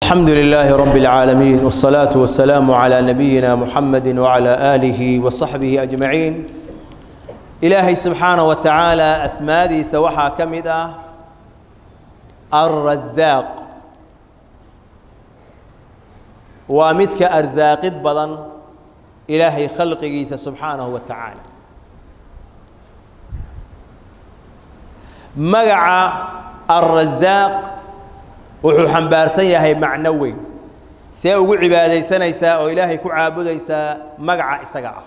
الحمد لله رب العالمين والصلاة والسلام على نبينا محمد وعلى آله وصحبه أجمعين. إلهي سبحانه وتعالى أسمادي سوحا كمدا الرزاق ومدك أرزاق بدن إلهي خلقه سبحانه وتعالى مقع الرزاق wuxuu xambaarsan yahay macno weyn see ugu cibaadaysanaysaa oo ilaahay ku caabudaysaa magaca isaga ah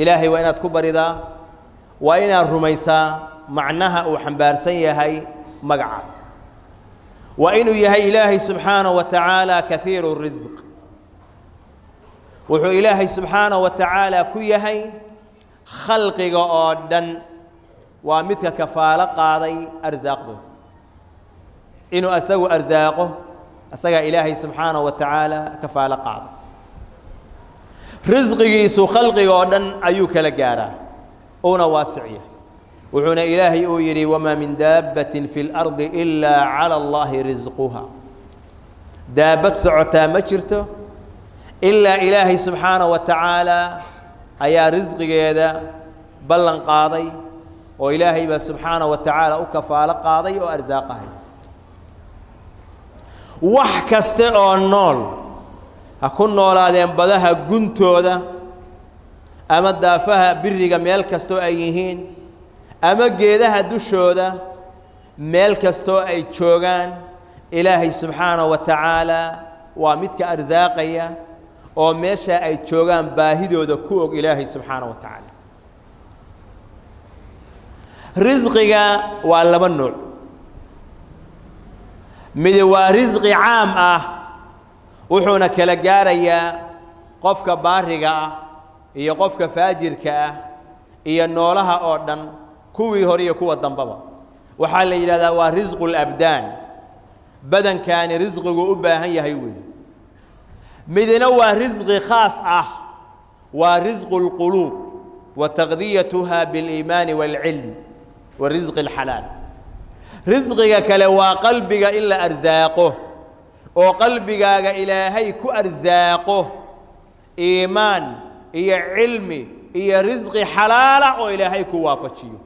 ilaahay waa inaad ku baridaa waa inaad rumaysaa macnaha uu xambaarsan yahay magacaas waa inuu yahay ilaahay subxaanahu wa tacaala kathiiru rizq wuxuu ilaahay subxaanahu wa tacaala ku yahay khalqiga oo dhan waa midka kafaalo qaaday arsaaqdooda إنه أسوأ أرزاقه أسوأ إلهي سبحانه وتعالى كفالة قاضي رزقه سو خلقه ودن أيوك لجارة أونا واسعية وعنا إلهي أويري وما من دابة في الأرض إلا على الله رزقها دابة سعتا مجرته إلا إلهي سبحانه وتعالى أيا رزقه هذا بلن قاضي وإلهي سبحانه وتعالى كفالة قاضي وأرزاقه wax kasta oo nool ha ku noolaadeen badaha guntooda ama daafaha biriga meel kasto ay yihiin ama geedaha dushooda meel kasto ay joogaan ilaahay subxaanahu wa tacaala waa midka arsaaqaya oo meesha ay joogaan baahidooda ku og ilaahay subxaanahu wa tacaala risqiga waa laba nooc mid waa risqi caam ah wuxuuna kala gaarayaa qofka baariga ah iyo qofka faajirka ah iyo noolaha oo dhan kuwii hore iyo kuwa dambaba waxaa la yidhahdaa waa risqul abdaan badankaani risqigu u baahan yahay weey midna waa risqi khaas ah waa risqul quluub wa taqdiyatuha bil iimaan wal ilm wa risqil halaal risqiga kale waa qalbiga in la arsaaqo oo qalbigaaga ilaahay ku arsaaqo iimaan iyo cilmi iyo risqi xalaala oo ilaahay ku waafajiyo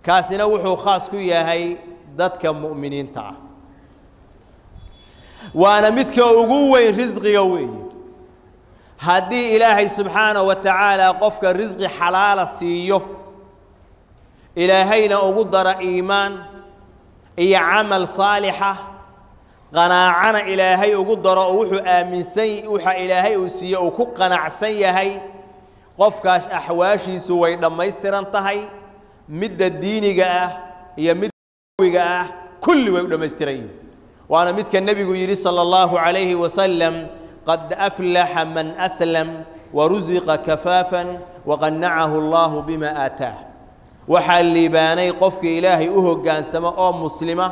kaasina wuxuu khaas ku yahay dadka mu'miniinta ah waana midka ugu weyn risqiga weeye haddii ilaahay subxaanahu wa tacaala qofka risqi xalaala siiyo ilaahayna ugu dara iimaan iyo camal saalixa qanaacana ilaahay ugu daro oo wuxuu aaminsan waxa ilaahay uu siiyo oo ku qanacsan yahay qofkaas axwaashiisu way dhammaystiran tahay midda diiniga ah iyo midda ah kulli way dhammaystiran yihiin waana midka nabigu yiri sallallahu alayhi wa sallam qad aflaha man aslam wa ruziqa kafafan wa qanna'ahu Allah bima ataahu waxaa liibaanay qofkii ilaahay u hoggaansamo oo muslima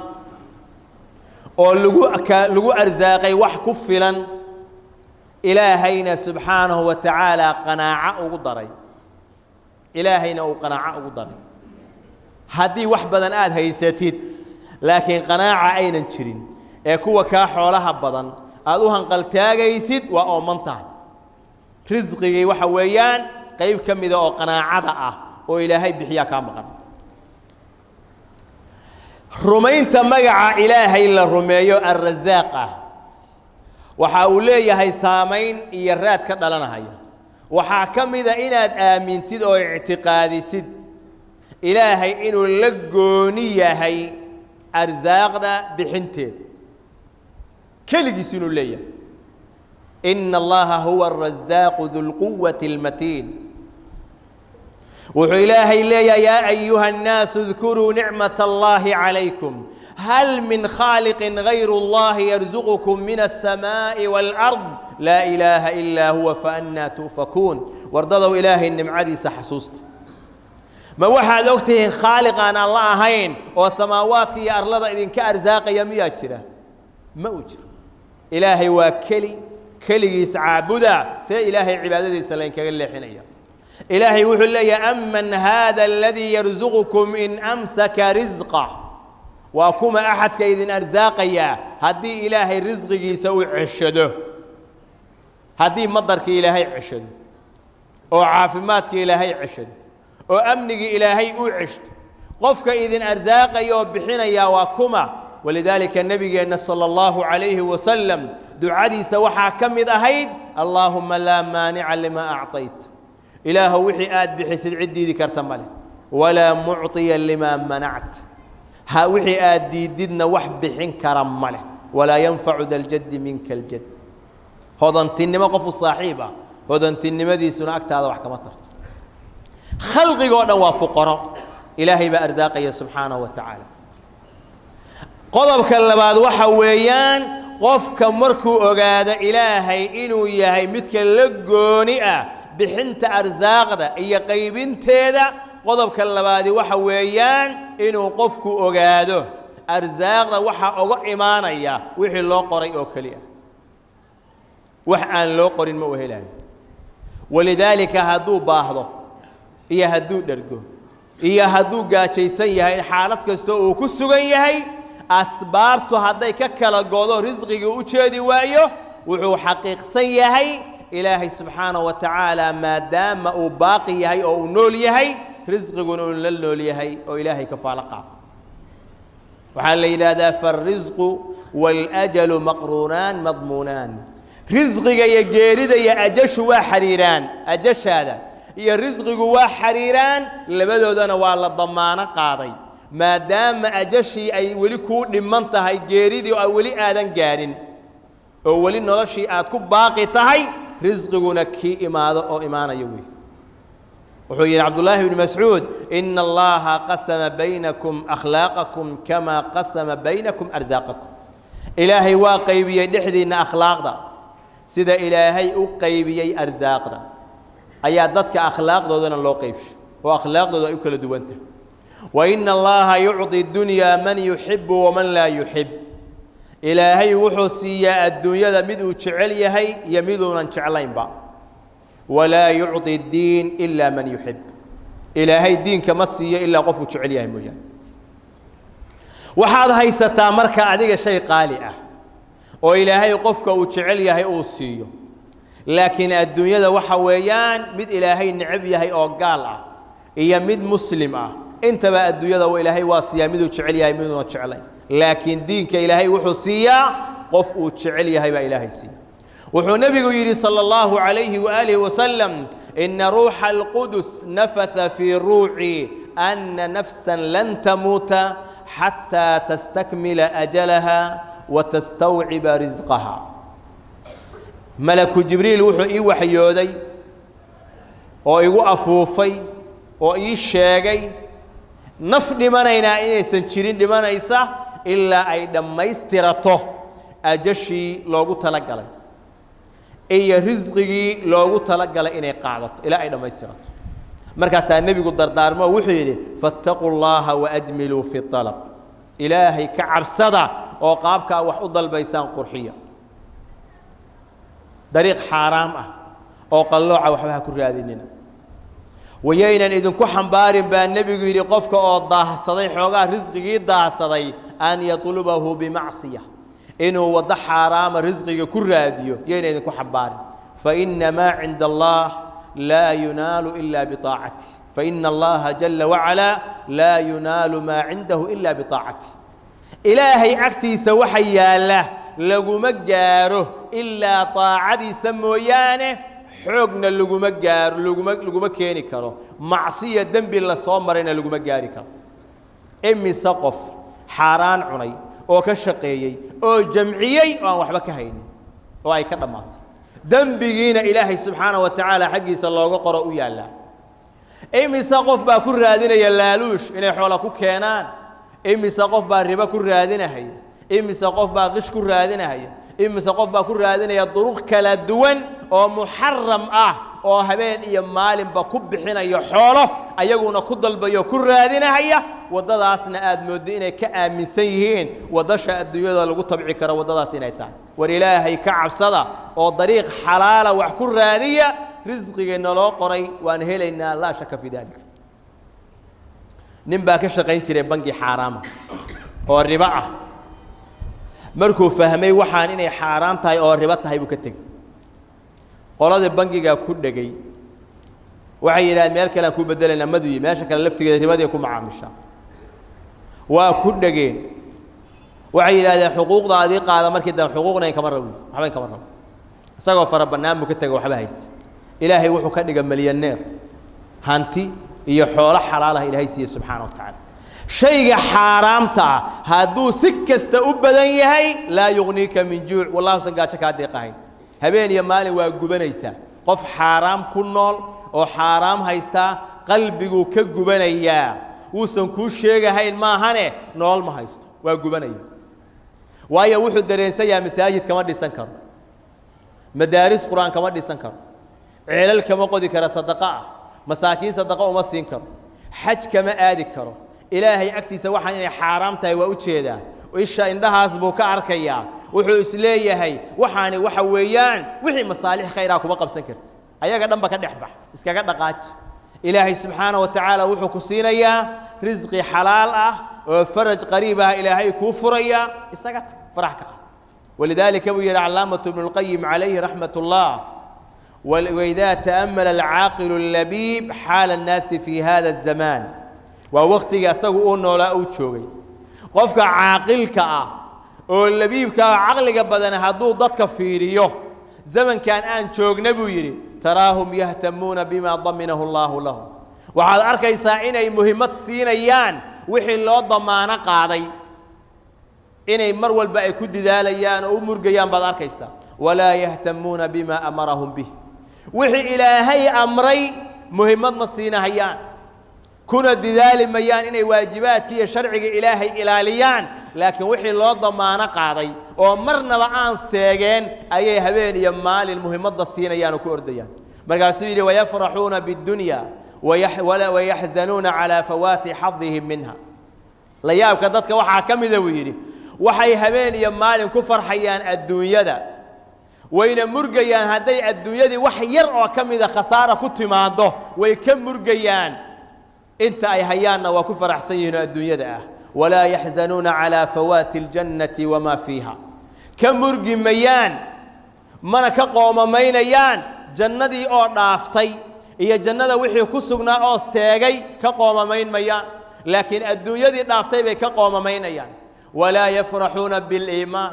oo lagu arsaaqay wax ku filan ilaahayna subxaanahu wa tacaala qanaaco ugu daray ilaahayna uu qanaaco ugu daray haddii wax badan aad haysatid laakiin qanaaca aynan jirin ee kuwa kaa xoolaha badan aad u hanqaltaagaysid waa ooman tahay risqigii waxa weeyaan qayb ka mida oo qanaacada ah oo ilaahay bixiya ka maqan rumaynta magaca ilaahay la rumeeyo ar-razaaq waxa uu leeyahay saameyn iyo raad ka dhalanaya waxa kamida inaad aamintid oo i'tiqaadisid ilaahay inuu la gooni yahay arsaaqda bixinteed kaligiis inuu leeyahay inna allaha huwa ar-razaaq dhul quwwati al-matin وحو إلهي لي يا أيها الناس اذكروا نعمة الله عليكم هل من خالق غير الله يرزقكم من السماء والأرض لا إله إلا هو فأنا تؤفكون وارضوا إلهي النمعدي سحسوست ما واحد أكته خالق أنا الله هين والسماوات يا أرلض إذن كأرزاق يمياتنا ما أجر إلهي وكلي كلي يسعبدا سي إلهي عبادتي سلين كغلي حنيا إلهي وحو لي أمن هذا الذي يرزقكم إن أمسك رزقه وكما أحد كإذن أرزاقيا هدي إلهي رزقك يسوي عشده هدي مضرك إلهي عشد وعافماتك إلهي عشد وأمنك إلهي أعشد قفك إذن أرزاقيا وبحين يا وكما ولذلك النبي صلى الله عليه وسلم دعادي سوحا كم أهيد اللهم لا مانع لما أعطيت إله وحي آد بحسد عدي ذكرت ماله ولا معطي لما منعت ها وحي آد ديدنا وحب حين كرم ماله ولا ينفع ذا الجد منك الجد هذا انتني ما قف الصاحبة هذا انتني ما دي سناكت هذا وحكا مطرت خلقي قونا وفقراء إلهي بأرزاقي سبحانه وتعالى قضبك اللباد وحويان قفك مركو أغاد إلهي إنو يهي مثل لقونئة بحنت أرزاق ذا إيا قيبين تيدا قضبك اللباد وحويان إنو قفك أغاده أرزاق ذا وحا أغا إيمانيا وحي الله قري أوكليا وحان لو قرين موهلان ولذلك هدو باهضه إيا هدو درقو إيا هدو قاتشي سيهي حالتك كستو وكسو يهي أسبابته هذا ككلا قولوا رزقه وجدي وايه وهو حقيق سيهي إلهي سبحانه وتعالى ما دام أو باقي هي أو نول يهي رزقه نول يهي أو إلهي كفالة قاطع وحال إلى ذا فالرزق والأجل مقرونان مضمونان رزقه يا جيرده يا أجش وحريران أجش هذا يا رزقه وحريران لبدو ذا والله ضمانة قاضي ما دام أجشي أي ولي كود لمن تهي جيريدي أو ولي آدم جارين أو ولي نرشي أتكب باقي تهي رزقنا كي إمادة أو إمانة يوي وحي عبد الله بن مسعود إن الله قسم بينكم أخلاقكم كما قسم بينكم أرزاقكم إلهي واقعي بيدحدين أخلاق دا سيدا إلهي أقعي بي أرزاق دا أيادتك أخلاق دا دون الله قيبش وأخلاق دا يكل دوانته وإن الله يعطي الدنيا من يحب ومن لا يحب إلهي وحسيا الدنيا مدو تشعل هي يمدو نشعلين با ولا يعطي الدين إلا من يحب إلهي الدين كمسيا إلا قفو تشعل هي مويا وهذا هي ستامرك عليك شيء قالئة وإلهي قفك وتشعل هي أوصيه لكن الدنيا وحويان مد إلهي نعبي هي أوقالة هي مد مسلمة انت بقى الدنيا وإلهي واسيا مدو تشعليها مدو تشعلي لكن دينك إلهي وحسيا قف وتشعليها يبقى إلهي سيا وحو النبي يقول صلى الله عليه وآله وسلم إن روح القدس نفث في روعي أن نفسا لن تموت حتى تستكمل أجلها وتستوعب رزقها ملك جبريل وحو وحيودي وإيو أفوفي وإي الشاقي نف لمنينا إنسان شيرين لمنيسا إلا أي دميسترته أجشي لوغو تلقى أي رزقي لوغو تلقى إني قاعدت إلا أي دميسترته مركز النبي قدر دار ما وحيدي فاتقوا الله وأجملوا في الطلب إلهي كعب صدى وقابك وحوض البيسان قرحية طريق حرام وقلوعة وحبها كل هذه ويينا إذن كحن بارين بان النبي يقول قفك أوضاه صدي حوغا رزقه ضاه صدي أن يطلبه بمعصية إنه وضح حرام رزقه كل راديو يينا إذن كحن بارين فإن ما عند الله لا ينال إلا بطاعته فإن الله جل وعلا لا ينال ما عنده إلا بطاعته إلهي أكتي سوحي الله لغو مجاره إلا طاعتي سمويانه حقنا لغو مجار لغو مكيني كرو معصية دنب الله صامرين لغو مجاري كرو إمي سقف حاران عني أو كشقيي أو جمعيي أو وحبك هيني أو أي كرمات دنبينا إلهي سبحانه وتعالى حقي صلى الله عليه وسلم يا الله إمي سقف باكر رادين يلالوش إني حولكو كينان إمي سقف بالربا كر رادين هي إمي سقف باغش كر رادين هي إمي سقف باكر رادين يضرق كلا دوان أو محرم أو هبين يمال بكب حين يحوله أيقونا كدل بيو كر رادين هي وداداسنا آد مودين كأمن سيهين ودشا الدنيا لغو طبعي كرا وداداسنا يتعن ولإلهي كعب صدا أو طريق حلال وحكر رادية رزقي إن الله قري وأنهلنا لا شك في ذلك نبى كشقين تري بنجي حرامة oo riba ah markuu fahmay waxaan inay xaaraan tahay oo riba tahay buu ka tegey qolada bangiga ku dhagay waxay yiraahdeen meel kale aan ku bedelayna maduyi meesha kale laftigeeda ribada ku macaamisha waa ku dhageen waxay yiraahdeen xuquuqdaadii qaada markii daan xuquuqna kama rabo waxba kama rabo isagoo fara banaan buu ka tegay waxba haysta ilaahay wuxuu ka dhigay milyaneer hanti iyo xoolo xalaal ah ilaahay siiyo subxaanahu wa ta'ala shayga xaraamta hadduu si kasta u badan yahay laa yughnika min juu' wallahu sagaaja ka deeqahay habeen iyo maalin waa gubanaysa qof xaraam ku nool oo xaraam haysta qalbigu ka gubanaya wuusan ku sheegahayn ma ahane nool ma haysto waa gubanaya waayo wuxuu dareensayaa masaajid kama dhisan karo madaaris quraan kama dhisan karo ceelal kama qodi kara sadaqa masaakiin sadaqa uma siin karo xaj kama aadi karo ilaahay agtiisa waxaan inay xaraam tahay waa u jeedaa isha indhahaas buu ka arkayaa wuxuu isleeyahay waxaani waxa weeyaan wixii masaalix khayr ah kuma qabsan karti ayaga dhanba ka dhaxbax iskaga dhaqaaj ilaahay subhanahu wa ta'ala wuxuu ku siinayaa rizqi xalaal ah oo faraj qariib ah ilaahay ku furaya isaga farax ka ولذلك ابو علامه ابن القيم عليه رحمه الله واذا تامل العاقل اللبيب حال الناس في هذا الزمان ووقت اسغو نولا او جوغي قفك عاقلك او اللبيبك عقلك بدن هدو ددك فيريو زمن كان ان جوغنا بو يري تراهم يهتمون بما ضمنه الله لهم وعلى اركيسا اني مهمه سينيان وحي لو ضمانه قاداي inay mar walba ay ku dadaalayaan oo murgayaan baad arkaysa wala yahtamuna bima amarahum bih wixii ilaahay amray muhiimad ma siinahayaan kuna dadaalimayaan inay waajibaadka iyo sharciga ilaahay ilaaliyaan laakiin wixii loo damaano qaaday oo marnaba aan seegeen ayay habeen iyo maalin muhiimada siinayaan oo ku ordayaan markaasuu yiri wayafraxuna bid-dunya wayahzanuna ala fawati hadhihim minha la yaabka dadka waxa kamida uu yiri waxay habeen iyo maalin ku farxayaan adduunyada wayna murgayaan haday adduunyadii wax yar oo kamida khasaara ku timaado way ka murgayaan inta ay hayaanna waa ku faraxsan yihiin adduunyada ah wala yahzanuna ala fawati aljannati wama fiha ka murgimayaan mana ka qoomamaynayaan jannadii oo dhaaftay iyo jannada wixii ku sugnaa oo seegay ka qoomamayn mayaan laakiin adduunyadii dhaaftay bay ka qoomamaynayaan ولا يفرحون بالإيمان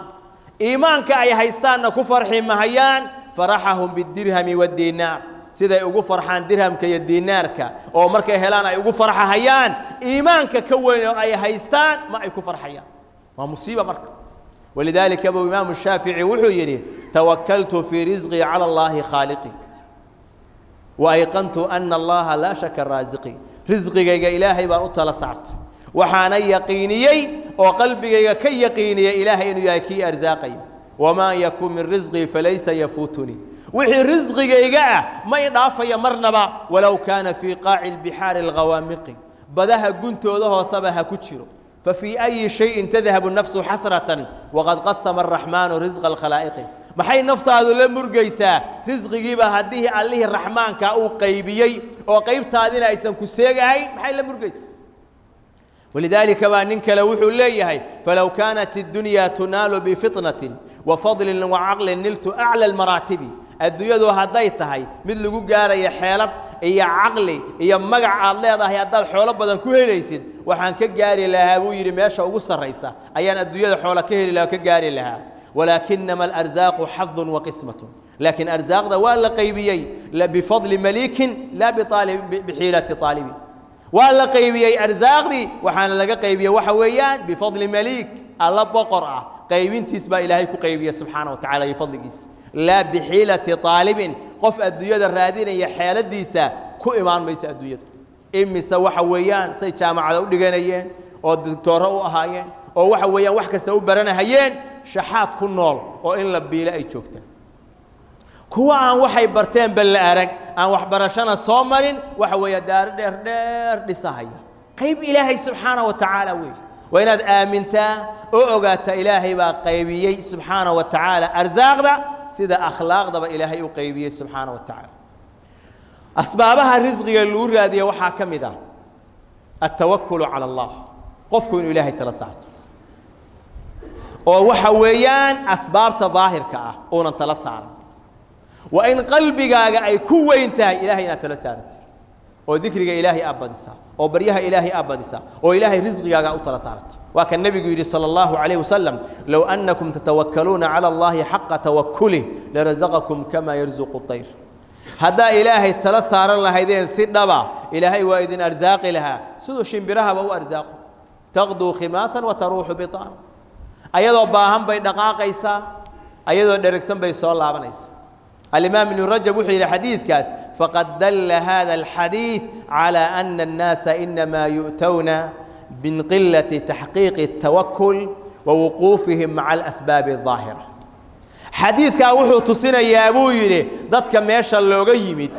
إيمان كأي هيستان كفر حمهيان فرحهم بالدرهم والدينار سيدا يقول فرحان درهم كي الدينار كا أو مركا هلانا يقول فرح هيان إيمان ككون أي هيستان ما يكفر حيان ومصيبة مركا ولذلك أبو إمام الشافعي وحيري توكلت في رزقي على الله خالقي وأيقنت أن الله لا شك الرازقي رزقي إلهي بأطل صعت وحانا يقينيي وقلبي كي يقيني إلهي إنه يكي أرزاقي وما يكون من رزقي فليس يفوتني وحي رزقي يقع ما يضاف يمرنبا ولو كان في قاع البحار الغوامق بدها قنت له صبها كتشر ففي أي شيء تذهب النفس حسرة وقد قسم الرحمن رزق الخلائق ما حي نفط هذا لمرقيسا رزقي جيبها هديه عليه الرحمن كأو قيبيي وقيبت هذه أيسن كسيقعي ما حي لمرقيسا ولذلك وانك لوحوا ليهي فلو كانت الدنيا تنال بفطنة وفضل وعقل نلت أعلى المراتب الدنيا هديتها مثل قارة يا حيلب يا عقلي يا مقع الله هي هذا الحول بدن كهريسين وحن كجاري لها ويري ماشى وقص الرئيسة أيان الدنيا حول كهري لا كجاري لها ولكنما الأرزاق حظ وقسمة لكن أرزاق ذا ولا قيبيي لا بفضل مليك لا بحيلة طالب ولا قيبيي أرزاقني وحنا لقى قيبيي وحويان بفضل مليك الله بقرأ قيبين تسبى إلهي كقيبيي سبحانه وتعالى يفضل جيس لا بحيلة طالب قف الدنيا الرادين هي حيلة ديسا كو إيمان ميس الدنيا إمي سوى حويان سي جامعة ودقانيين أو الدكتورة وأهايين أو وحويان وحكستو برنا هيين شحات كل نول أو إن لبيلا أي شوكتا كوا عن وحي برتين بالأرق عن وحبرشنا صومرين وحويا دار دير دير دساهية قيب إلهي سبحانه وتعالى ويش وإن آمنتا أوغات إلهي بقيبيي سبحانه وتعالى أرزاق ذا سيدا أخلاق ذا إلهي وقيبيي سبحانه وتعالى أسبابها الرزق اللور دي وحاكم ذا التوكل على الله قفكم إلهي تلسعته oo waxa weeyaan asbaabta daahirka ah oo tala saaran wa in qalbigaaga ay ku weyn tahay ilaahay inaad tala saartid oo dhikriga ilaahay abadisa oo baryaha ilaahay abadisa oo ilaahay rizqigaaga u tala saarta waa kan nabigu yiri sallallahu alayhi wasallam law annakum tatawakkaluna ala allahi haqqa tawakkuli la razaqakum kama yarzuqu at-tayr hada ilaahay tala saaran lahaydeen si dhaba ilaahay waa idin arzaaqi laha sidoo shimbiraha waa arzaaq taqdu khimasan wa taruhu bitan ayadoo baahan bay dhaqaaqaysa ayadoo dheregsan bay soo laabanaysa الإمام ابن رجب وحي الحديث كاس فقد دل هذا الحديث على أن الناس إنما يؤتون من قلة تحقيق التوكل ووقوفهم مع الأسباب الظاهرة حديث كاوحو تصينا يا أبوي ضدك ميشا اللوغيمد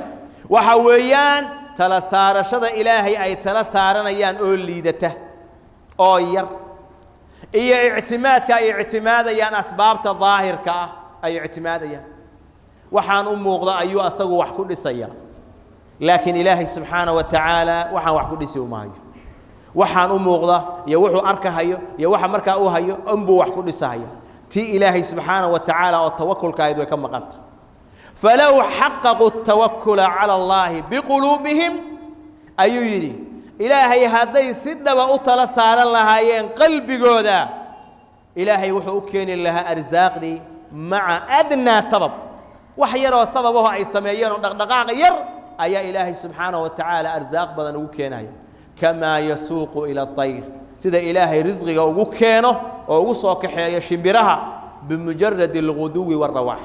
وحويان تلسار شد إلهي أي تلسارنا يان أوليدته أوير إي اعتماد كأي اعتماد يان أسباب الظاهر كا أي اعتماد يان waxaan u muuqda ayuu asagu wax ku dhisaya laakiin ilaahay subhanahu wa ta'ala waxaan wax ku dhisi u maayo waxaan u muuqda iyo wuxuu arkahayo iyo waxa markaa uu hayo anbuu wax ku dhisaya ti ilaahay subhanahu wa ta'ala oo tawakkulkaaydu ay ka maqanta falaw haqqaqu at-tawakkul ala allah biqulubihim ayuu yiri ilaahay haday sidaba u tala saaran lahaayeen qalbigooda ilaahay wuxuu u keenin lahaa arzaaqdi ma'a adna sabab وحيروا سببه أي سميين دقائق ير أي إلهي سبحانه وتعالى أرزاق بدن وكينه كما يسوق إلى الطير سيد إلهي رزقه وكينه ووصوك حيا شبرها بمجرد الغدو والرواح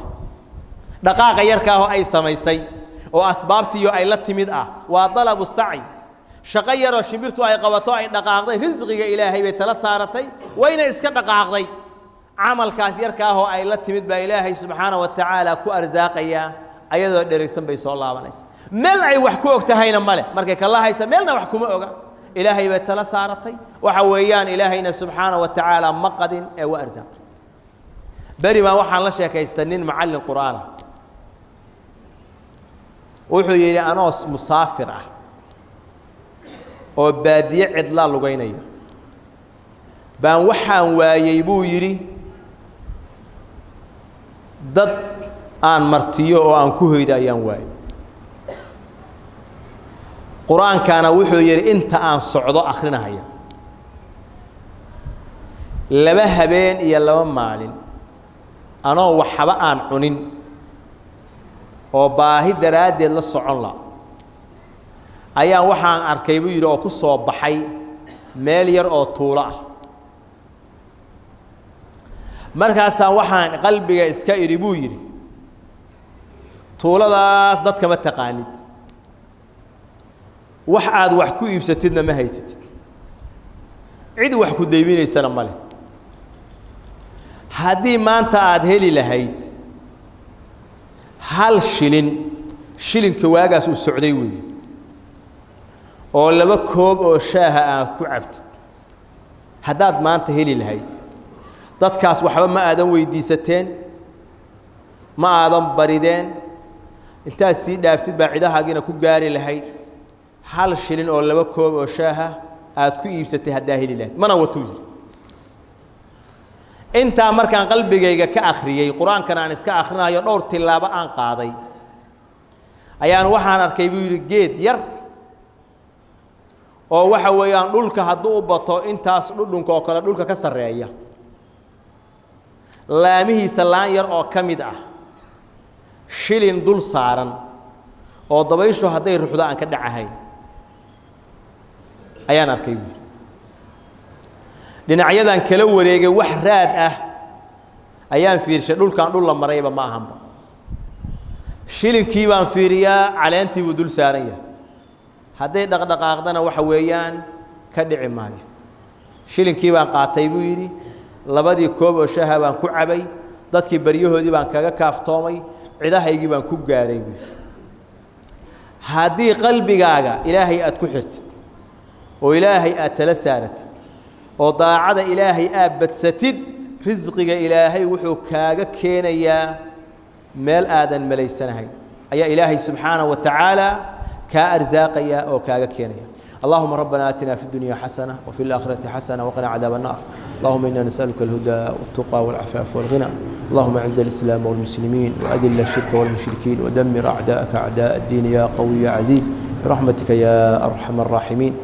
دقائق يركاه أي سميسي وأسبابتي أي لتمدأ وطلب السعي شقير وشبرته أي قوته أي دقائق رزقه إلهي بتلسارتي وين إسكت دقائق عمل كاسير كاهو أي لتمد بإلهي سبحانه وتعالى كو أرزاقيا أيضا دريكسن بيسول الله ونيس مل أي وحكوك تهينا ماله مركك الله هيسا ملنا وحكوما أوغا إلهي بيتلا سارتي وحويان إلهينا سبحانه وتعالى مقد أو أرزاق بري ما وحا الله شيكا يستنين معلم القرآن وحو يلي أنا مسافرة وباديع عدلا لغيني بان وحان وايبو يري dad aan martiyo oo aan ku hoyda ayaan waay quraankana wuxuu yiri inta aan socdo akhrinahaya laba habeen iyo laba maalin anoo waxba aan cunin oo baahi daraadeed la socon la ayaan waxaan arkay buu yiri oo ku soo baxay meel yar oo tuulo ah markaasaan waxaan qalbiga iska iri buu yiri tuuladaas dadka ma taqaanid wax aad wax ku iibsatidna ma haysatid cid wax ku deebineysana male haddii maanta aad heli lahayd hal shilinka waagaas uu socday weeye oo laba koob oo shaaha aad ku cabtid haddaad maanta heli lahayd dadkaas waxba ma aadan weydiisateen ma aadan barideen intaad sii dhaaftid baa cidahaagina ku gaari lahayd hal shilin oo laba koob oo shaaha aad ku iibsatay haddaa heli lahayd mana wato yiri intaa markaan qalbigayga ka akhriyay quraankana aan iska akhrinayo dhowr tilaabo aan qaaday ayaan waxaan arkay buu yiri geed yar oo waxa weeyaan dhulka hadduu u bato intaas dhudhunka oo kale dhulka ka sareeya laamihiisa laan yar oo ka mid ah shilin dul saaran oo dabayshu hadday ruuxdo aan ka dhacahayn ayaan arkay dhinacyadan kala wareegay wax raad ah ayaan fiirshay dhulkan dhul la marayba ma ahanba shilinkii baan fiiriyaa caleentii buu dul saaran yahay hadday dhaqdhaqaaqdana waxa weeyaan ka dhici maayo shilinkii baan qaatay buu yidhi labadii koob oo shaaha baan ku cabay dadkii baryahoodii baan kaga kaaftoomay cidahaygii baan ku gaaray buu haddii qalbigaaga ilaahay aad ku xirtid oo ilaahay aad tala saaratid oo daacada ilaahay aad badsatid risqiga ilaahay wuxuu kaaga keenayaa meel aadan malaysanahay ayaa ilaahay subxaanahu wa tacaala kaa arsaaqaya oo kaaga keenaya اللهم ربنا آتنا في الدنيا حسنة وفي الآخرة حسنة وقنا عذاب النار. اللهم إنا نسألك الهدى والتقى والعفاف والغنى. اللهم أعز الإسلام والمسلمين وأذل الشرك والمشركين ودمر أعداءك أعداء الدين يا قوي يا عزيز برحمتك يا أرحم الراحمين.